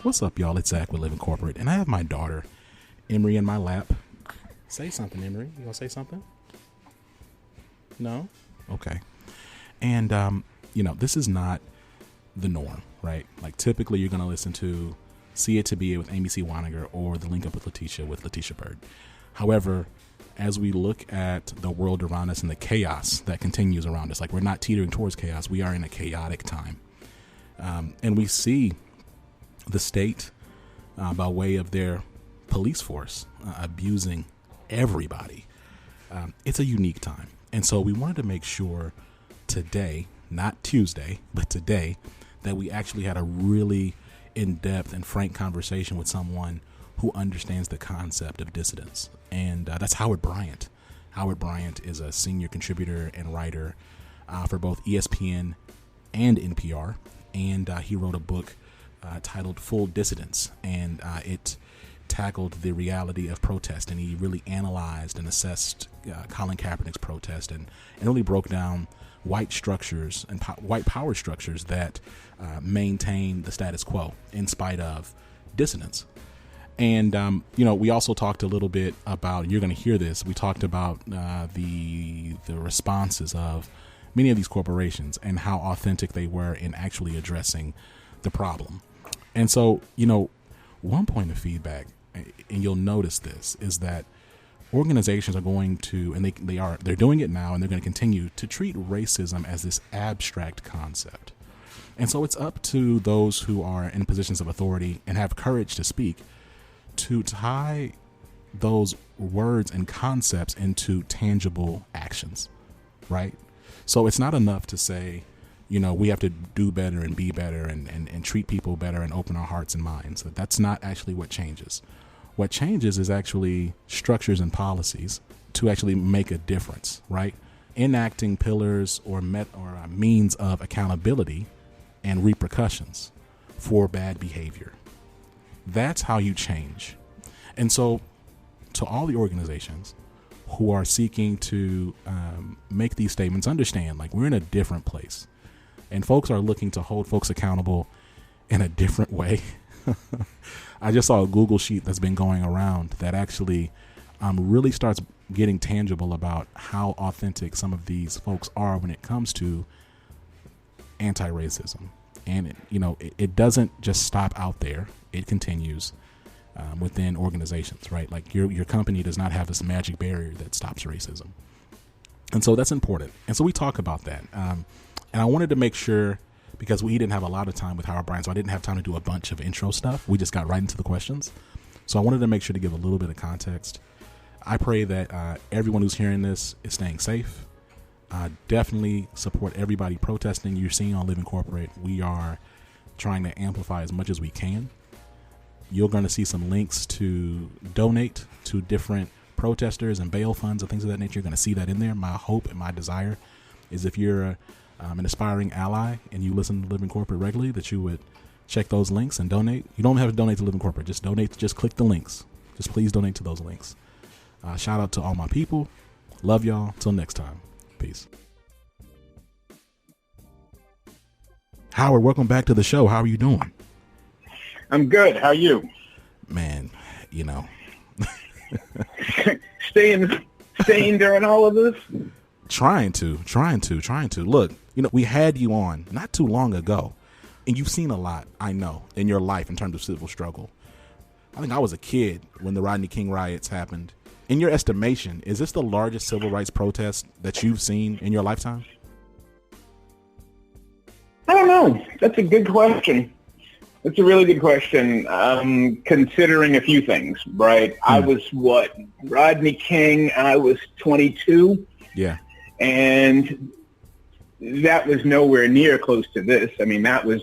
What's up, y'all? It's Zach with Living Corporate, and I have my daughter, Emery, in my lap. Say something, Emery. You gonna say something? No? Okay. And, this is not the norm, right? Like, typically you're gonna listen to See It to Be It with Amy C. Weininger or The Link Up with Letitia Bird. However, as we look at the world around us and the chaos that continues around us, like we're not teetering towards chaos, we are in a chaotic time. And we see the state, by way of their police force, abusing everybody. It's a unique time. And so we wanted to make sure today, not Tuesday, but today, that we actually had a really in-depth and frank conversation with someone who understands the concept of dissidence. And that's Howard Bryant. Howard Bryant is a senior contributor and writer for both ESPN and NPR. And he wrote a book titled Full Dissidence, and it tackled the reality of protest, and he really analyzed and assessed Colin Kaepernick's protest and really broke down white structures and white power structures that maintain the status quo in spite of dissidence. And, we also talked a little bit about, you're going to hear this, we talked about the responses of many of these corporations and how authentic they were in actually addressing the problem. And so, one point of feedback, and you'll notice this, is that organizations are going to, and they're doing it now, and they're going to continue to treat racism as this abstract concept. And so it's up to those who are in positions of authority and have courage to speak to tie those words and concepts into tangible actions, right? So it's not enough to say, we have to do better and be better and treat people better and open our hearts and minds. That's not actually what changes. What changes is actually structures and policies to actually make a difference, right? Enacting pillars or means of accountability and repercussions for bad behavior. That's how you change. And so to all the organizations who are seeking to make these statements, understand, like, we're in a different place. And folks are looking to hold folks accountable in a different way. I just saw a Google sheet that's been going around that actually really starts getting tangible about how authentic some of these folks are when it comes to anti-racism. And, it doesn't just stop out there. It continues within organizations, right? Like your company does not have this magic barrier that stops racism. And so that's important. And so we talk about that. And I wanted to make sure, because we didn't have a lot of time with Howard Bryant, so I didn't have time to do a bunch of intro stuff. We just got right into the questions. So I wanted to make sure to give a little bit of context. I pray that everyone who's hearing this is staying safe. Definitely support everybody protesting. You're seeing on Living Corporate, we are trying to amplify as much as we can. You're going to see some links to donate to different protesters and bail funds and things of that nature. You're going to see that in there. My hope and my desire is, if you're an aspiring ally and you listen to Living Corporate regularly, that you would check those links and donate. You don't have to donate to Living Corporate. Just donate. Just click the links. Just please donate to those links. Shout out to all my people. Love y'all. Till next time. Peace. Howard, welcome back to the show. How are you doing? I'm good. How are you? Man, staying during all of this? Trying to. Look, we had you on not too long ago, and you've seen a lot, I know, in your life in terms of civil struggle. I think I was a kid when the Rodney King riots happened. In your estimation, is this the largest civil rights protest that you've seen in your lifetime? I don't know. That's a good question. It's a really good question. Considering a few things, right? I was Rodney King, I was 22. Yeah. And that was nowhere near close to this. I mean, that was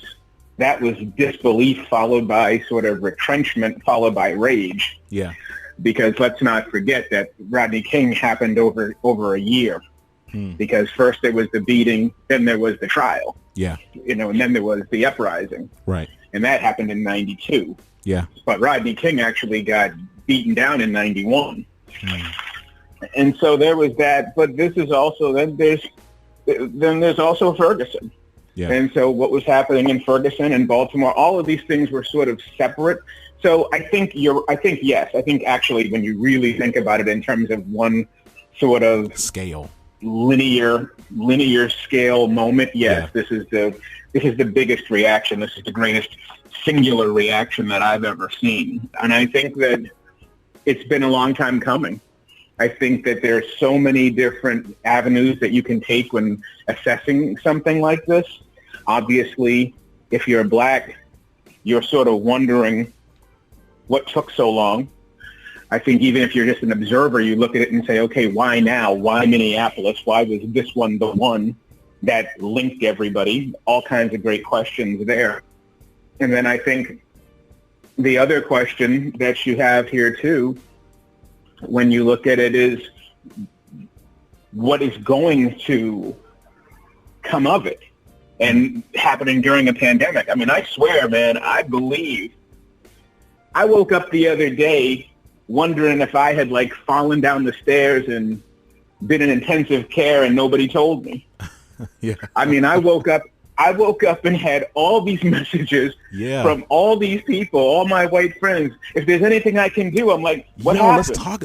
disbelief followed by sort of retrenchment followed by rage. Yeah. Because let's not forget that Rodney King happened over a year. Because first there was the beating, then there was the trial. Yeah. And then there was the uprising. Right. And that happened in 92. Yeah. But Rodney King actually got beaten down in 91. And so there was that. But this is also, then there's also Ferguson. Yeah. And so what was happening in Ferguson and Baltimore, all of these things were sort of separate. So I think yes. I think actually when you really think about it in terms of one sort of scale, linear scale moment, yes, this is the biggest reaction. This is the greatest singular reaction that I've ever seen. And I think that it's been a long time coming. I think that there are so many different avenues that you can take when assessing something like this. Obviously, if you're black, you're sort of wondering what took so long. I think even if you're just an observer, you look at it and say, okay, why now? Why Minneapolis? Why was this one the one that linked everybody? All kinds of great questions there. And then I think the other question that you have here too, when you look at it, is what is going to come of it, and happening during a pandemic. I mean, I swear, man, I woke up the other day wondering if I had like fallen down the stairs and been in intensive care and nobody told me. Yeah. I mean, I woke up and had all these messages from all these people, all my white friends. If there's anything I can do, I'm like, what happened? Let's talk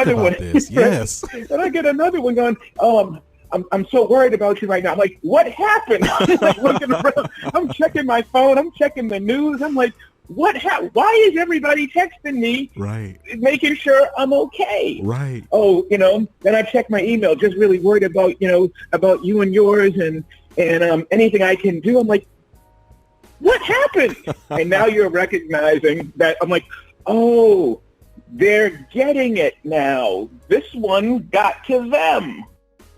about this. Yes. And I get another one going, I'm so worried about you right now. I'm like, what happened? I'm like looking around. I'm checking my phone. I'm checking the news. I'm like, why is everybody texting me? Right. Making sure I'm okay. Right. Oh, then I check my email, just really worried about, about you and yours and anything I can do. I'm like, what happened? And now you're recognizing that. I'm like, oh, they're getting it now. This one got to them.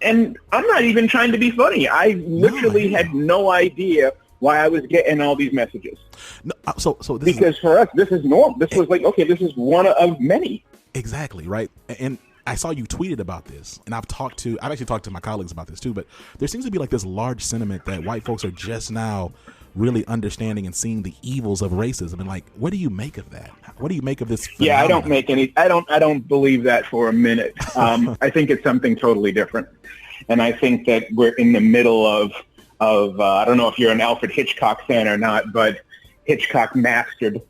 And I'm not even trying to be funny. I literally had no idea why I was getting all these messages. No, so this because for us, this is normal. This was like, okay, this is one of many. Exactly, right? And I saw you tweeted about this, and I've actually talked to my colleagues about this too, but there seems to be like this large sentiment that white folks are just now really understanding and seeing the evils of racism. And like, what do you make of that? What do you make of this phenomenon? Yeah, I don't believe that for a minute. I think it's something totally different. And I think that we're in the middle of I don't know if you're an Alfred Hitchcock fan or not, but Hitchcock mastered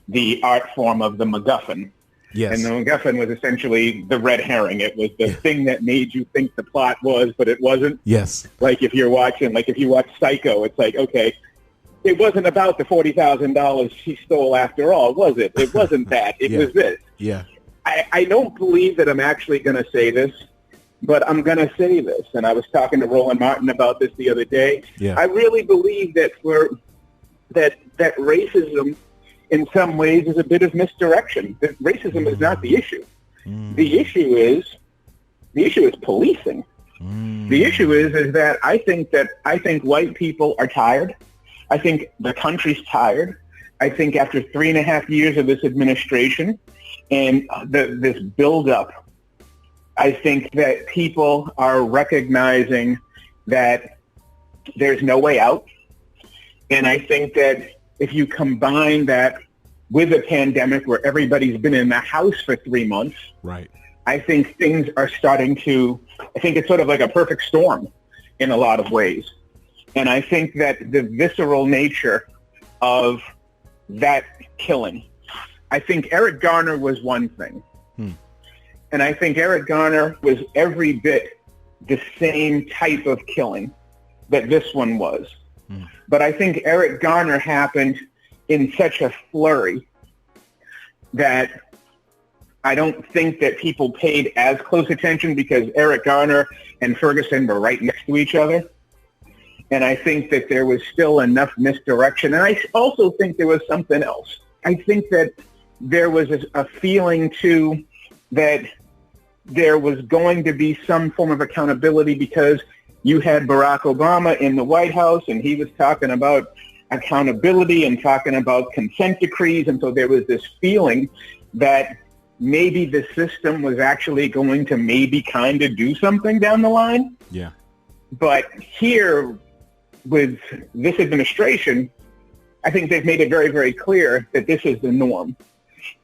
the art form of the MacGuffin. Yes. And the MacGuffin was essentially the red herring. It was the thing that made you think the plot was, but it wasn't. Yes. Like if you watch Psycho, it's like, okay, it wasn't about the $40,000 she stole after all, was it? It wasn't that. It was this. Yeah. I don't believe that I'm actually going to say this, but I'm going to say this. And I was talking to Roland Martin about this the other day. Yeah. I really believe that that racism in some ways is a bit of misdirection. That racism is not the issue. The issue is policing. The issue is that I think white people are tired. I think the country's tired. I think after 3.5 years of this administration and this buildup, I think that people are recognizing that there's no way out. And I think that if you combine that with a pandemic where everybody's been in the house for 3 months, right, I think things are starting to, I think it's sort of like a perfect storm in a lot of ways. And I think that the visceral nature of that killing, I think Eric Garner was one thing. And I think Eric Garner was every bit the same type of killing that this one was. But I think Eric Garner happened in such a flurry that I don't think that people paid as close attention because Eric Garner and Ferguson were right next to each other. And I think that there was still enough misdirection. And I also think there was something else. I think that there was a feeling, too, that there was going to be some form of accountability because you had Barack Obama in the White House, and he was talking about accountability and talking about consent decrees. And so there was this feeling that maybe the system was actually going to maybe kind of do something down the line. Yeah. But here, with this administration, I think they've made it very, very clear that this is the norm.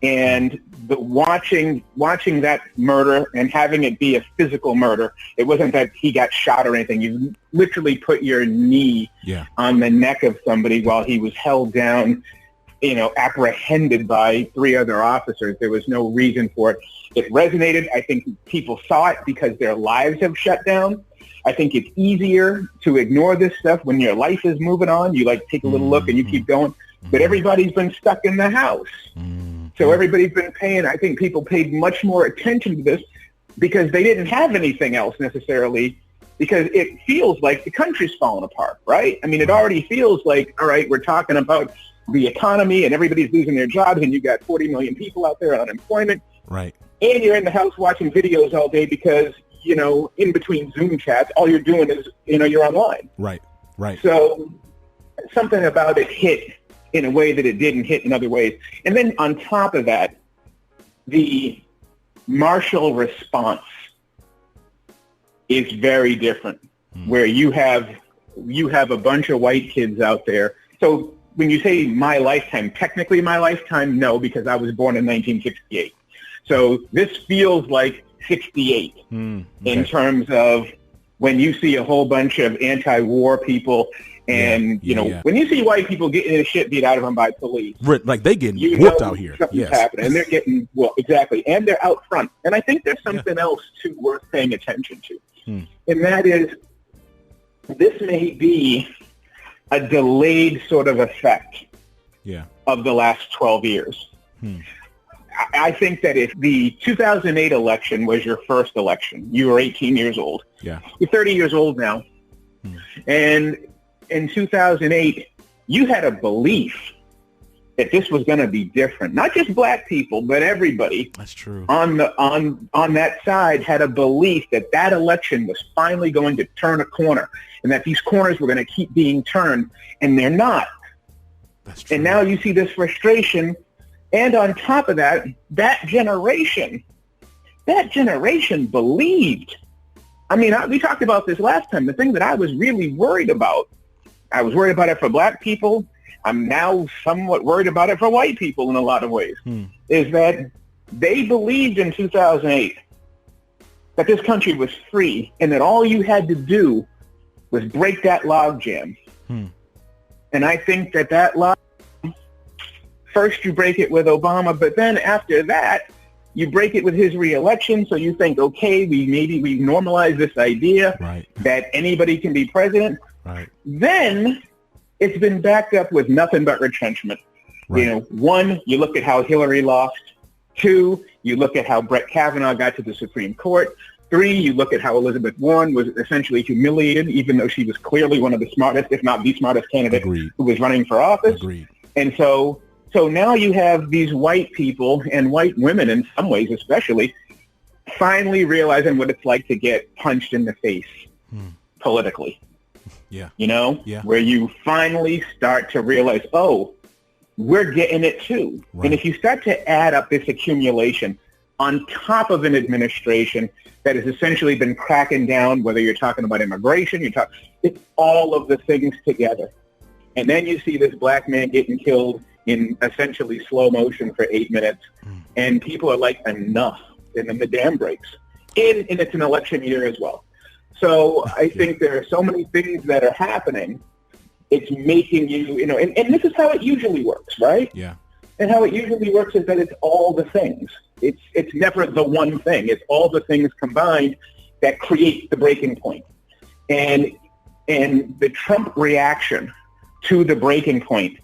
And watching that murder and having it be a physical murder, it wasn't that he got shot or anything. You literally put your knee on the neck of somebody while he was held down, apprehended by 3 other officers. There was no reason for it. It resonated. I think people saw it because their lives have shut down. I think it's easier to ignore this stuff when your life is moving on. You take a little look and you keep going. But everybody's been stuck in the house. So everybody's been I think people paid much more attention to this because they didn't have anything else necessarily, because it feels like the country's falling apart, right? I mean, it already feels like, all right, we're talking about the economy and everybody's losing their jobs and you got 40 million people out there on unemployment. Right. And you're in the house watching videos all day because, in between Zoom chats, all you're doing is, you're online. Right. So something about it hit in a way that it didn't hit in other ways. And then on top of that, the martial response is very different, where you have a bunch of white kids out there. So when you say my lifetime, technically my lifetime, no, because I was born in 1968. So this feels like 68 in terms of when you see a whole bunch of anti-war people and, when you see white people getting their shit beat out of them by police. Like they getting whooped out here. Something's happening. And they're getting, exactly. And they're out front. And I think there's something else too worth paying attention to. And that is, this may be a delayed sort of effect of the last 12 years. I think that if the 2008 election was your first election, you were 18 years old. You're 30 years old now. And in 2008, you had a belief that this was going to be different. Not just black people, but everybody. That's true. On that side had a belief that that election was finally going to turn a corner and that these corners were going to keep being turned, and they're not. That's true. And now you see this frustration. And on top of that, that generation believed. I mean, we talked about this last time. The thing that I was really worried about, I was worried about it for black people. I'm now somewhat worried about it for white people in a lot of ways, is that they believed in 2008 that this country was free and that all you had to do was break that logjam. And I think that log, first you break it with Obama, but then after that, you break it with his reelection. So you think, okay, we've normalized this idea that anybody can be president. Then it's been backed up with nothing but retrenchment. One, you look at how Hillary lost. 2, you look at how Brett Kavanaugh got to the Supreme Court. 3, you look at how Elizabeth Warren was essentially humiliated, even though she was clearly one of the smartest, if not the smartest candidate who was running for office. And so now you have these white people and white women, in some ways especially, finally realizing what it's like to get punched in the face politically. Where you finally start to realize, oh, we're getting it too. And if you start to add up this accumulation on top of an administration that has essentially been cracking down, whether you're talking about immigration, it's all of the things together. And then you see this black man getting killed in essentially slow motion for 8 minutes, and people are like, enough, and then the dam breaks. And it's an election year as well. So I think there are so many things that are happening. It's making you, and this is how it usually works, right? And how it usually works is that it's all the things. It's never the one thing. It's all the things combined that create the breaking point. And the Trump reaction to the breaking point,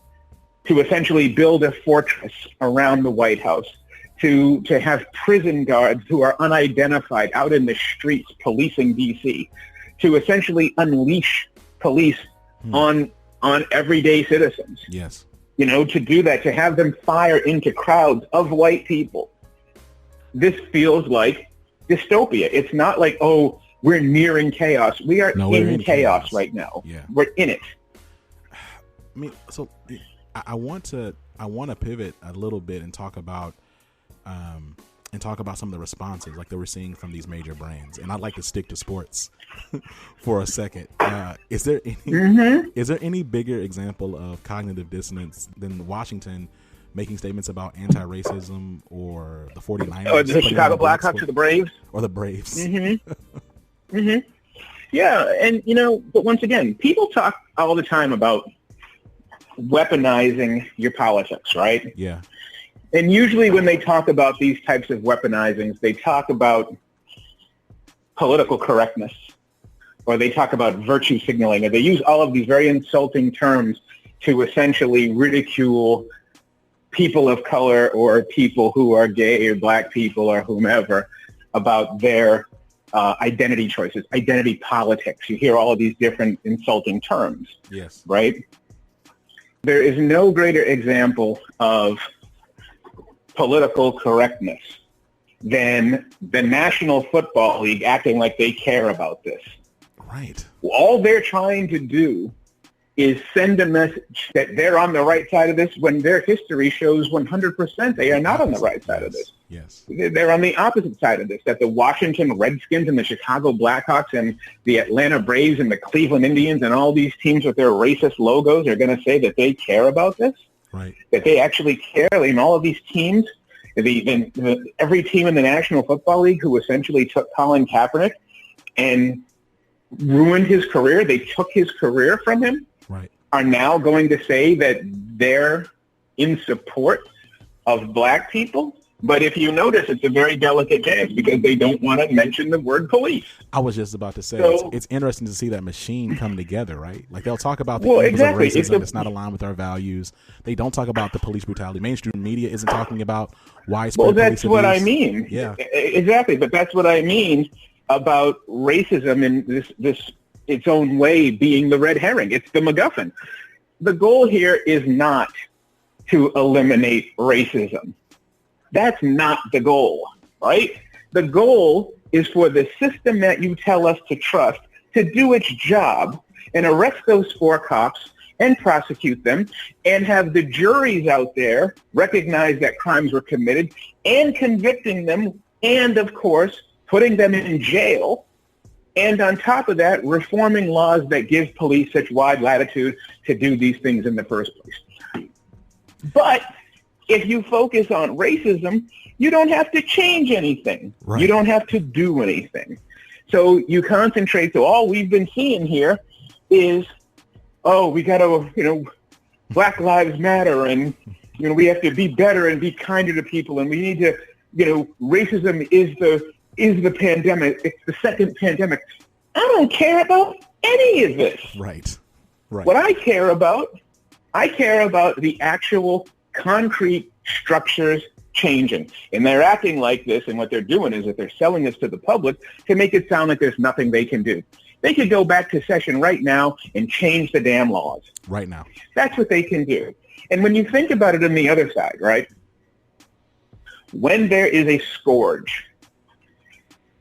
to essentially build a fortress around the White House, to have prison guards who are unidentified out in the streets policing D.C., to essentially unleash police on everyday citizens. To do that, to have them fire into crowds of white people. This feels like dystopia. It's not like, oh, we're nearing chaos. We are in chaos right now. We're in it. I mean, so I want to pivot a little bit and talk about some of the responses like that we're seeing from these major brands. And I'd like to stick to sports for a second. Is there any bigger example of cognitive dissonance than Washington making statements about anti-racism, or the 49ers. Or the Chicago Blackhawks or the Braves. Or the Braves. Mm-hmm. Mm-hmm. Yeah, and, but once again, people talk all the time about weaponizing your politics, right? Yeah. And usually when they talk about these types of weaponizings, they talk about political correctness, or they talk about virtue signaling, or they use all of these very insulting terms to essentially ridicule people of color or people who are gay or black people or whomever about their identity choices, identity politics. You hear all of these different insulting terms. Yes. Right? There is no greater example of political correctness than the National Football League acting like they care about this. Right. All they're trying to do is send a message that they're on the right side of this when their history shows 100% they are not on the right side of this. Yes. They're on the opposite side of this, that the Washington Redskins and the Chicago Blackhawks and the Atlanta Braves and the Cleveland Indians and all these teams with their racist logos are going to say that they care about this, right? That they actually care. And all of these teams, every team in the National Football League who essentially took Colin Kaepernick and ruined his career, they took his career from him, right, are now going to say that they're in support of black people. But if you notice, it's a very delicate dance because they don't want to mention the word police. I was just about to say, it's interesting to see that machine come together, right? Like, they'll talk about the evils of racism. It's not aligned with our values. They don't talk about the police brutality. Mainstream media isn't talking about widespread police abuse. Well, that's what I mean. Yeah. Exactly. But that's what I mean about racism and this its own way being the red herring. It's the MacGuffin. The goal here is not to eliminate racism. That's not the goal, right? The goal is for the system that you tell us to trust to do its job and arrest those 4 cops and prosecute them and have the juries out there recognize that crimes were committed and convicting them and, of course, putting them in jail. And on top of that, reforming laws that give police such wide latitude to do these things in the first place. But if you focus on racism, you don't have to change anything. Right. You don't have to do anything. So you concentrate. So all we've been seeing here is, we got to, Black Lives Matter, and, we have to be better and be kinder to people, and we need to, racism is the pandemic. It's the second pandemic. I don't care about any of this. Right. What I care about the actual concrete structures changing. And they're acting like this, and what they're doing is that they're selling this to the public to make it sound like there's nothing they can do. They could go back to session right now and change the damn laws. Right now. That's what they can do. And when you think about it on the other side, right, when there is a scourge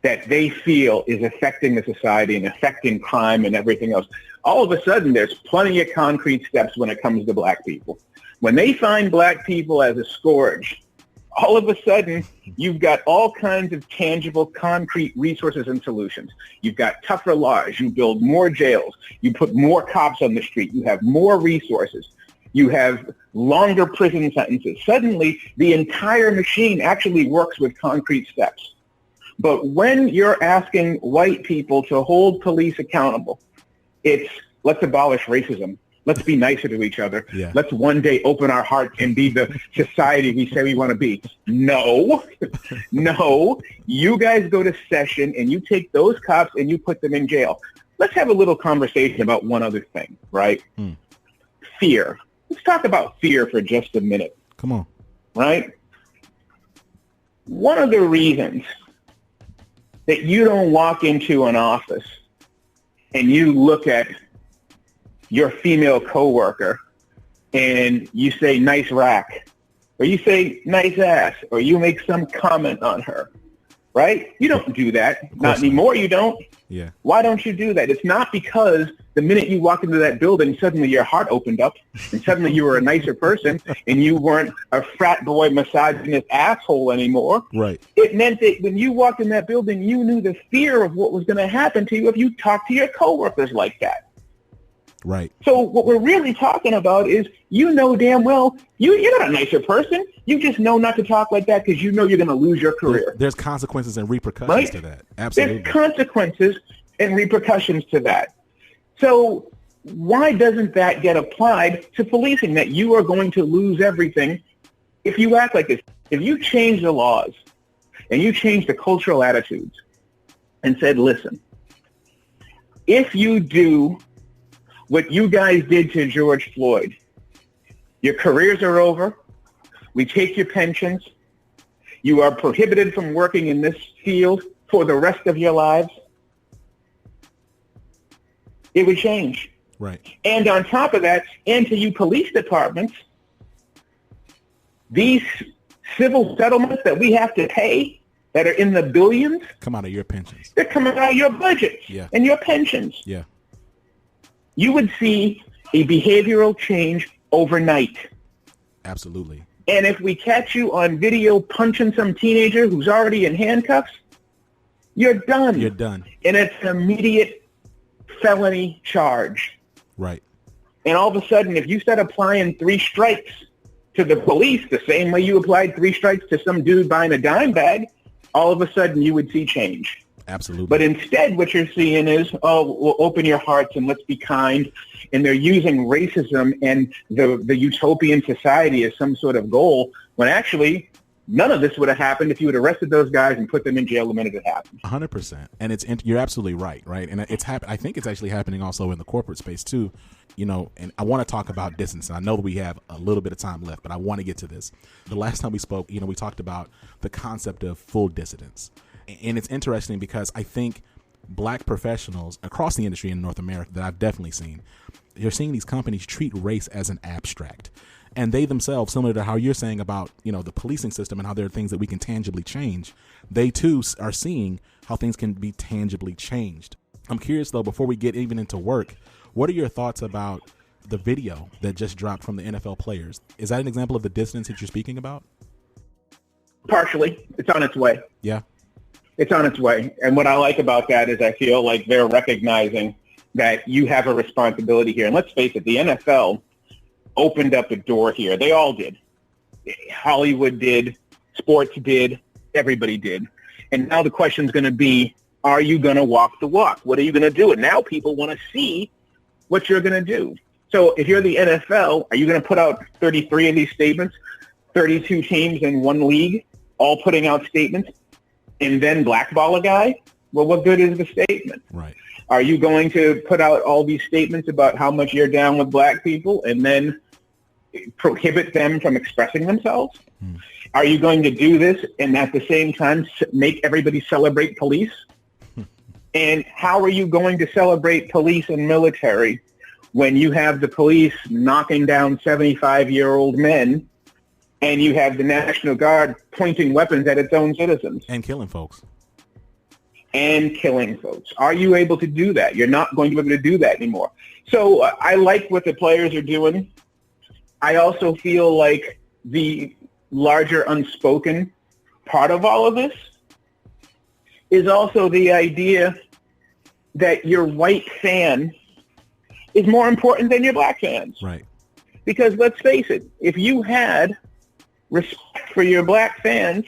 that they feel is affecting the society and affecting crime and everything else, all of a sudden there's plenty of concrete steps when it comes to black people. When they find black people as a scourge, all of a sudden you've got all kinds of tangible, concrete resources and solutions. You've got tougher laws. You build more jails. You put more cops on the street. You have more resources. You have longer prison sentences. Suddenly, the entire machine actually works with concrete steps. But when you're asking white people to hold police accountable, it's let's abolish racism. Let's be nicer to each other. Yeah. Let's one day open our hearts and be the society we say we want to be. No, no. You guys go to session and you take those cops and you put them in jail. Let's have a little conversation about one other thing, right? Fear. Let's talk about fear for just a minute. Come on. Right? One of the reasons that you don't walk into an office and you look at your female coworker and you say nice rack, or you say nice ass, or you make some comment on her, right? You don't do that. Not anymore, you don't. Yeah. Why don't you do that? It's not because the minute you walk into that building, suddenly your heart opened up and suddenly you were a nicer person and you weren't a frat boy misogynist asshole anymore. Right. It meant that when you walked in that building, you knew the fear of what was going to happen to you if you talked to your coworkers like that. Right. So what we're really talking about is, you know damn well, you're not a nicer person. You just know not to talk like that because you know you're going to lose your career. There's consequences and repercussions right? to that. Absolutely. There's consequences and repercussions to that. So why doesn't that get applied to policing, that you are going to lose everything if you act like this? If you change the laws and you change the cultural attitudes and said, listen, if you do what you guys did to George Floyd, your careers are over, we take your pensions, you are prohibited from working in this field for the rest of your lives, it would change. Right. And on top of that, and to you police departments, these civil settlements that we have to pay that are in the billions come out of your pensions. They're coming out of your budgets and your pensions. Yeah. You would see a behavioral change overnight. Absolutely. And if we catch you on video punching some teenager who's already in handcuffs, you're done. You're done. And it's an immediate felony charge. Right. And all of a sudden, if you start applying 3 strikes to the police the same way you applied 3 strikes to some dude buying a dime bag, all of a sudden you would see change. Absolutely. But instead what you're seeing is, oh, well, open your hearts and let's be kind. And they're using racism and the utopian society as some sort of goal, when actually none of this would have happened if you had arrested those guys and put them in jail the minute it happened. 100%. And you're absolutely right, right? And it's I think it's actually happening also in the corporate space too, you know, and I want to talk about distance. And I know that we have a little bit of time left, but I want to get to this. The last time we spoke, you know, we talked about the concept of full dissidence. And it's interesting because I think black professionals across the industry in North America that I've definitely seen, you're seeing these companies treat race as an abstract. And they themselves, similar to how you're saying about, you know, the policing system and how there are things that we can tangibly change, they too are seeing how things can be tangibly changed. I'm curious, though, before we get even into work, what are your thoughts about the video that just dropped from the NFL players? Is that an example of the dissonance that you're speaking about? Partially. It's on its way. Yeah. It's on its way. And what I like about that is I feel like they're recognizing that you have a responsibility here. And let's face it, the NFL opened up a door here. They all did. Hollywood did. Sports did. Everybody did. And now the question's going to be, are you going to walk the walk? What are you going to do? And now people want to see what you're going to do. So if you're the NFL, are you going to put out 33 of these statements, 32 teams in one league, all putting out statements, and then blackball a guy? Well, what good is the statement? Right. Are you going to put out all these statements about how much you're down with black people and then prohibit them from expressing themselves? Are you going to do this and at the same time make everybody celebrate police? And how are you going to celebrate police and military when you have the police knocking down 75-year-old men and you have the National Guard pointing weapons at its own citizens? And killing folks. Are you able to do that? You're not going to be able to do that anymore. So I like what the players are doing. I also feel like the larger unspoken part of all of this is also the idea that your white fan is more important than your black fans. Right. Because let's face it, if you had respect for your black fans,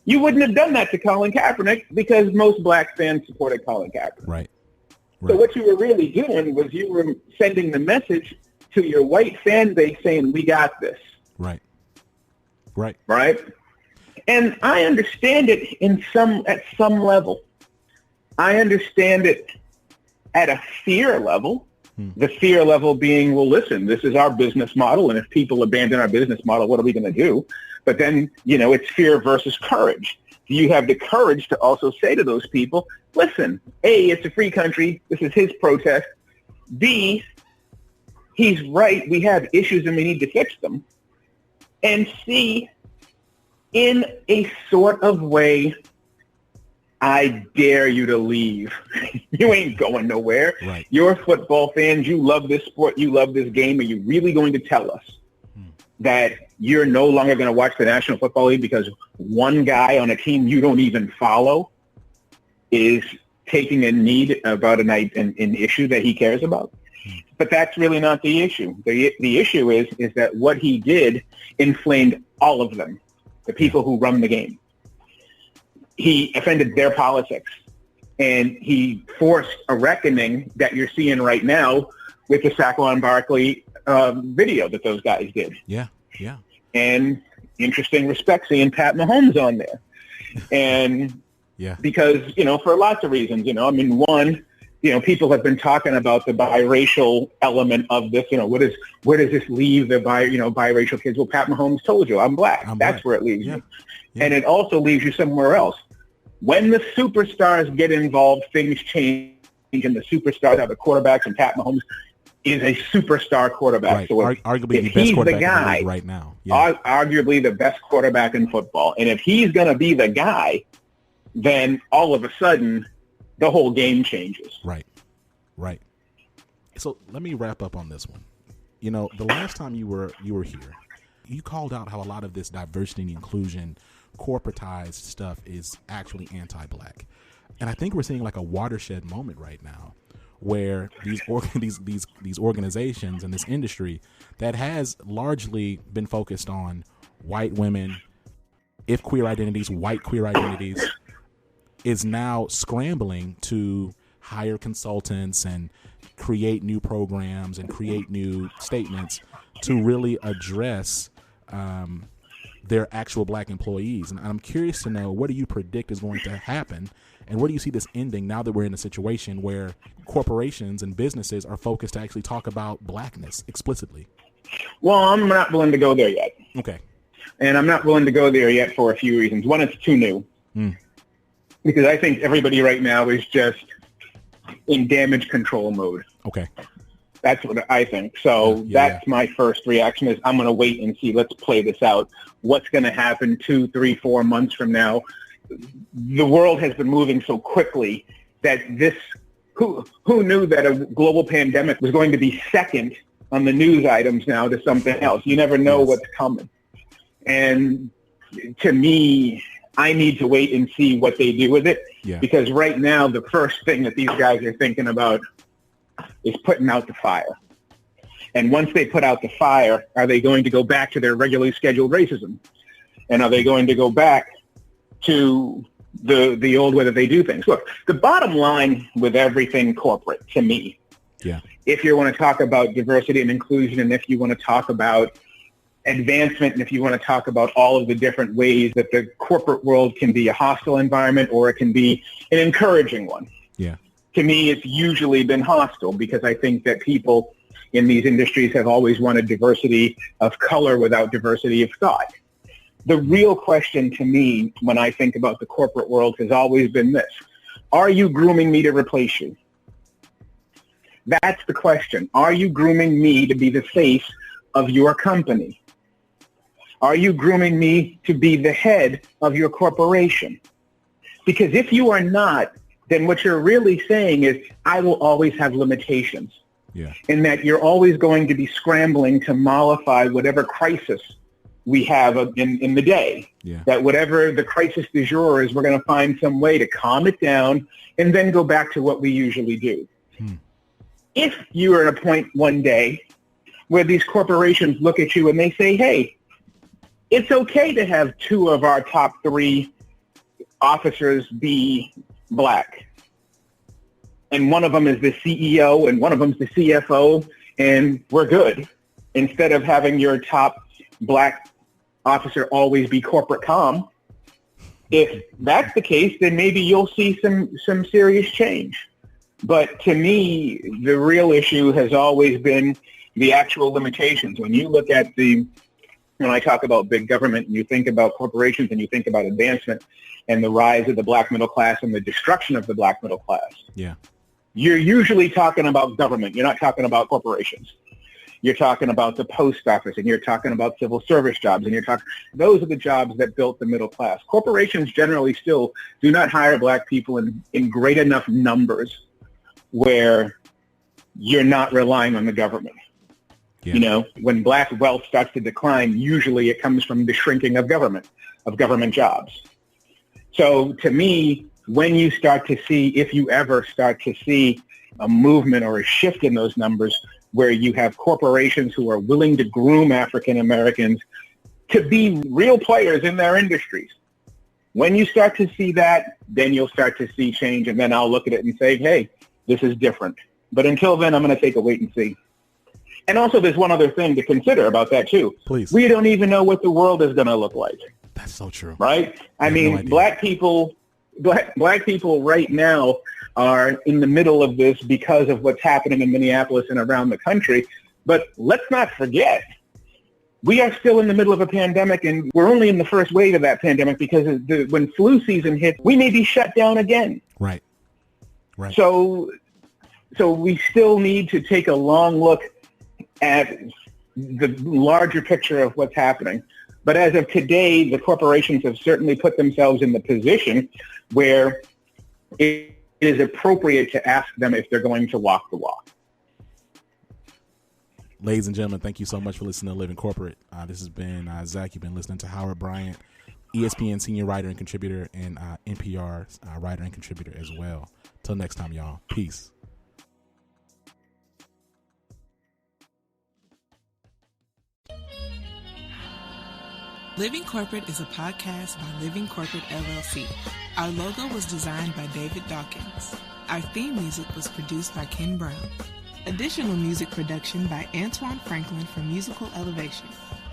you wouldn't have done that to Colin Kaepernick because most black fans supported Colin Kaepernick. Right. So what you were really doing was you were sending the message to your white fan base saying, we got this. Right. Right. Right? And I understand it at some level. I understand it at a fear level. The fear level being, well, listen, this is our business model, and if people abandon our business model, what are we going to do? But then, you know, it's fear versus courage. Do you have the courage to also say to those people, listen, A, it's a free country. This is his protest. B, he's right. We have issues and we need to fix them. And C, in a sort of way, I dare you to leave. You ain't going nowhere. Right. You're football fans. You love this sport. You love this game. Are you really going to tell us that you're no longer going to watch the National Football League because one guy on a team you don't even follow is taking a need about an issue that he cares about? But that's really not the issue. The issue is that what he did inflamed all of them, the people who run the game. He offended their politics, and he forced a reckoning that you're seeing right now with the Saquon Barkley video that those guys did. Yeah, yeah. And interesting respect seeing Pat Mahomes on there. And yeah, because, for lots of reasons, I mean, one, people have been talking about the biracial element of this. Where does this leave the biracial kids? Well, Pat Mahomes told you, I'm black. That's where it leaves you. Yeah. And it also leaves you somewhere else. When the superstars get involved, things change, and the superstars are the quarterbacks, and Pat Mahomes is a superstar quarterback. Right. So arguably the best quarterback in the league right now. Yeah. Arguably the best quarterback in football. And if he's going to be the guy, then all of a sudden the whole game changes. Right. Right. So let me wrap up on this one. The last time you were here, you called out how a lot of this diversity and inclusion corporatized stuff is actually anti-black. And I think we're seeing like a watershed moment right now where these organizations and this industry that has largely been focused on white women, white queer identities, is now scrambling to hire consultants and create new programs and create new statements to really address their actual black employees. And I'm curious to know, what do you predict is going to happen, and where do you see this ending now that we're in a situation where corporations and businesses are focused to actually talk about blackness explicitly? Well, I'm not willing to go there yet. Okay. And I'm not willing to go there yet for a few reasons. One, it's too new. Because I think everybody right now is just in damage control mode. Okay. That's what I think. So that's my first reaction is I'm going to wait and see. Let's play this out. What's going to happen 2, 3, 4 months from now? The world has been moving so quickly that who knew that a global pandemic was going to be second on the news items now to something else? You never know what's coming. And to me, I need to wait and see what they do with it. Yeah. Because right now, the first thing that these guys are thinking about is putting out the fire. And once they put out the fire, are they going to go back to their regularly scheduled racism? And are they going to go back to the old way that they do things? Look, the bottom line with everything corporate, to me, if you want to talk about diversity and inclusion, and if you want to talk about advancement, and if you want to talk about all of the different ways that the corporate world can be a hostile environment or it can be an encouraging one. Yeah. To me, it's usually been hostile because I think that people in these industries have always wanted diversity of color without diversity of thought. The real question to me when I think about the corporate world has always been this. Are you grooming me to replace you? That's the question. Are you grooming me to be the face of your company? Are you grooming me to be the head of your corporation? Because if you are not, then what you're really saying is I will always have limitations. Yeah. And that you're always going to be scrambling to mollify whatever crisis we have in the day. Yeah. That whatever the crisis du jour is, we're going to find some way to calm it down and then go back to what we usually do. If you are at a point one day where these corporations look at you and they say, hey, it's okay to have 2 of our top 3 officers be black. And one of them is the CEO and one of them is the CFO, and we're good. Instead of having your top black officer always be corporate comm, if that's the case, then maybe you'll see some serious change. But to me, the real issue has always been the actual limitations. When you look at when I talk about big government and you think about corporations and you think about advancement and the rise of the black middle class and the destruction of the black middle class, you're usually talking about government. You're not talking about corporations. You're talking about the post office, and you're talking about civil service jobs, and those are the jobs that built the middle class. Corporations generally still do not hire black people in great enough numbers where you're not relying on the government. Yeah. You know, when black wealth starts to decline, usually it comes from the shrinking of government jobs. So to me, when you start to see, if you ever start to see a movement or a shift in those numbers, where you have corporations who are willing to groom African Americans to be real players in their industries. When you start to see that, then you'll start to see change, and then I'll look at it and say, hey, this is different. But until then, I'm going to take a wait and see. And also, there's one other thing to consider about that, too. Please. We don't even know what the world is going to look like. That's so true. Right? I mean, no black people right now are in the middle of this because of what's happening in Minneapolis and around the country. But let's not forget, we are still in the middle of a pandemic, and we're only in the first wave of that pandemic because when flu season hits, we may be shut down again. Right. So we still need to take a long look at the larger picture of what's happening. But as of today, the corporations have certainly put themselves in the position where it is appropriate to ask them if they're going to walk the walk. Ladies and gentlemen, thank you so much for listening to Living Corporate. This has been Zach. You've been listening to Howard Bryant, ESPN senior writer and contributor, and NPR's writer and contributor as well. Till next time, y'all. Peace. Living Corporate is a podcast by Living Corporate LLC. Our logo was designed by David Dawkins. Our theme music was produced by Ken Brown. Additional music production by Antoine Franklin for Musical Elevation.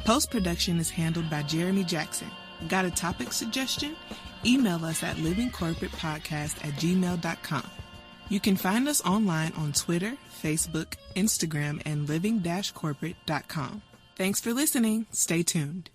Post-production is handled by Jeremy Jackson. Got a topic suggestion? Email us at livingcorporatepodcast@gmail.com. You can find us online on Twitter, Facebook, Instagram, and living-corporate.com. Thanks for listening. Stay tuned.